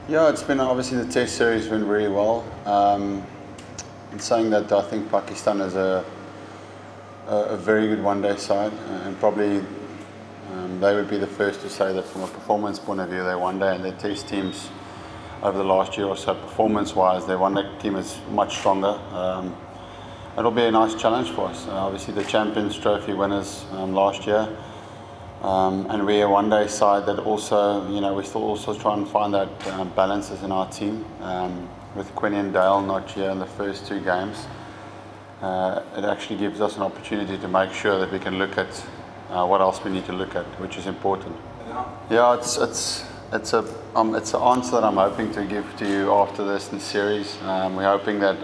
Yeah, it's been obviously the Test series went really well. In saying that, I think Pakistan is a very good one-day side, and probably they would be the first to say that from a performance point of view, their one-day and their Test teams over the last year or so, performance-wise, their one-day team is much stronger. It'll be a nice challenge for us. Obviously, the Champions Trophy winners last year. And we're a one-day side that also, we still also try and find that balances in our team. With Quinny and Dale not here in the first two games, it actually gives us an opportunity to make sure that we can look at what else we need to look at, which is important. Yeah, it's an answer that I'm hoping to give to you after this series. We're hoping that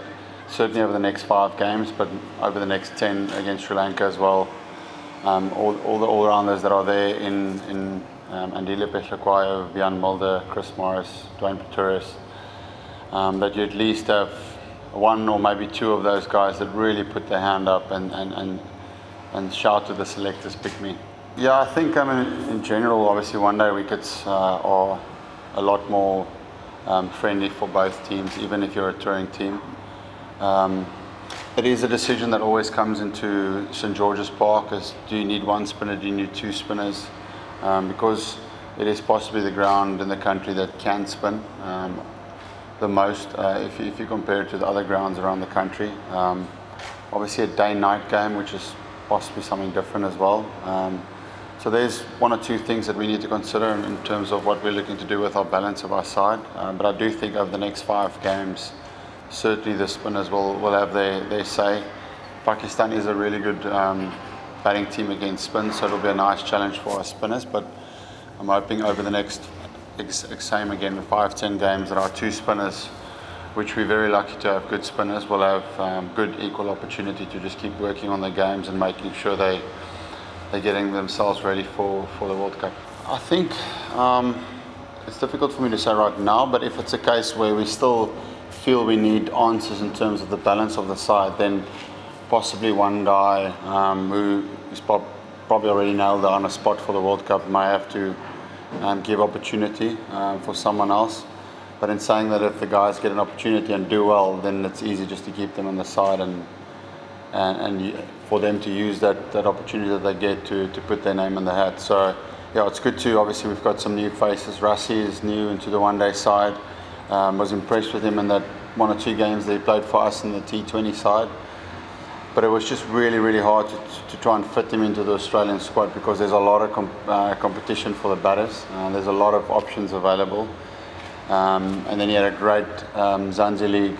certainly over the next 5 games, but over the next 10 against Sri Lanka as well. All the all-rounders that are there in Andile Pehlakwayo, Vian Mulder, Chris Morris, Dwayne Pretorius, that you at least have 1 or maybe 2 of those guys that really put their hand up and shout to the selectors, pick me. Yeah, I think in general, obviously one-day wickets are a lot more friendly for both teams, even if you're a touring team. It is a decision that always comes into St George's Park, as do you need 1 spinner, do you need 2 spinners, because it is possibly the ground in the country that can spin the most if you compare it to the other grounds around the country. Obviously a day-night game, which is possibly something different as well. So there's 1 or 2 things that we need to consider in terms of what we're looking to do with our balance of our side, but I do think over the next 5 games, certainly the spinners will have their say. Pakistan is a really good batting team against spin, so it'll be a nice challenge for our spinners, but I'm hoping over the next, same again, 5-10 games, that our 2 spinners, which we're very lucky to have good spinners, will have good equal opportunity to just keep working on their games and making sure they're getting themselves ready for the World Cup. I think it's difficult for me to say right now, but if it's a case where we still feel we need answers in terms of the balance of the side, then possibly one guy who is probably already nailed on a spot for the World Cup may have to give opportunity for someone else. But in saying that, if the guys get an opportunity and do well, then it's easy just to keep them on the side and for them to use that opportunity that they get to put their name in the hat. So yeah, it's good too. Obviously we've got some new faces. Rassi is new into the one-day side. Was impressed with him in that 1 or 2 games that he played for us in the T20 side. But it was just really hard to try and fit him into the Australian squad, because there's a lot of competition for the batters. There's a lot of options available. And then he had a great Zanzi League.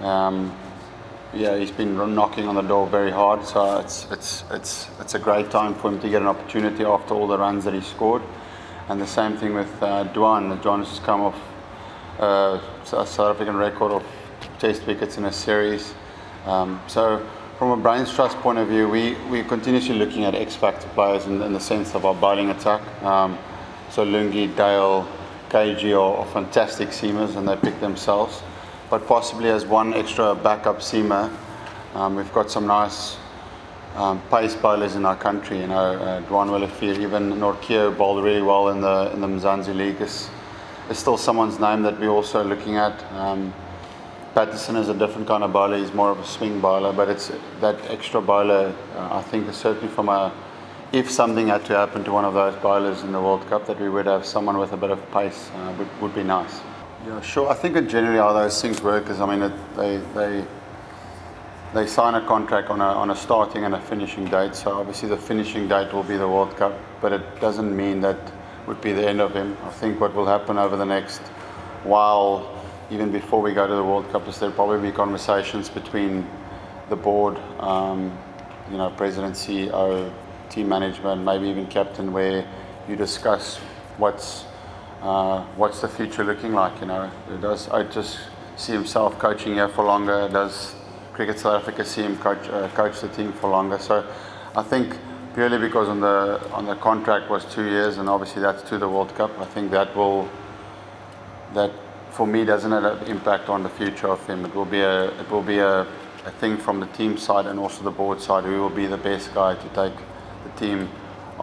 Yeah, he's been knocking on the door very hard. So it's a great time for him to get an opportunity after all the runs that he scored. And the same thing with Dwan. Dwan has come off a South African record of Test wickets in a series. So from a brains trust point of view, we're continuously looking at X-factor players in the sense of our bowling attack. So Lungi, Dale, KG are fantastic seamers, and they pick themselves. But possibly as 1 extra backup seamer, we've got some nice pace bowlers in our country. Dwan Willefeer, even Norkeo bowled really well in the Mzansi League. Is still someone's name that we're also looking at. Patterson is a different kind of bowler. He's more of a swing bowler, but it's that extra bowler, I think, is certainly if something had to happen to one of those bowlers in the World Cup, that we would have someone with a bit of pace would be nice. Yeah, sure. I think generally how those things work is, they sign a contract on a starting and a finishing date. So obviously the finishing date will be the World Cup, but it doesn't mean that would be the end of him. I think what will happen over the next while, even before we go to the World Cup, is there'll probably be conversations between the board, president, CEO, team management, maybe even captain, where you discuss what's the future looking like. Does Otis see himself coaching here for longer? Does Cricket South Africa see him coach the team for longer? So I think, purely because on the contract was 2 years, and obviously that's to the World Cup, I think that for me doesn't have an impact on the future of him. It will be a thing from the team side and also the board side, who will be the best guy to take the team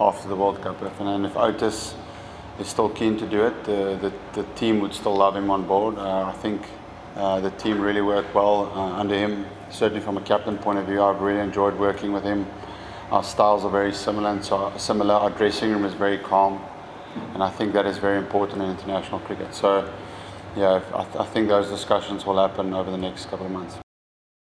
after the World Cup. And if Otis is still keen to do it. The team would still love him on board. I think the team really worked well under him. Certainly from a captain point of view, I've really enjoyed working with him. Our styles are very similar, and our dressing room is very calm, and I think that is very important in international cricket. So, yeah, I think those discussions will happen over the next couple of months.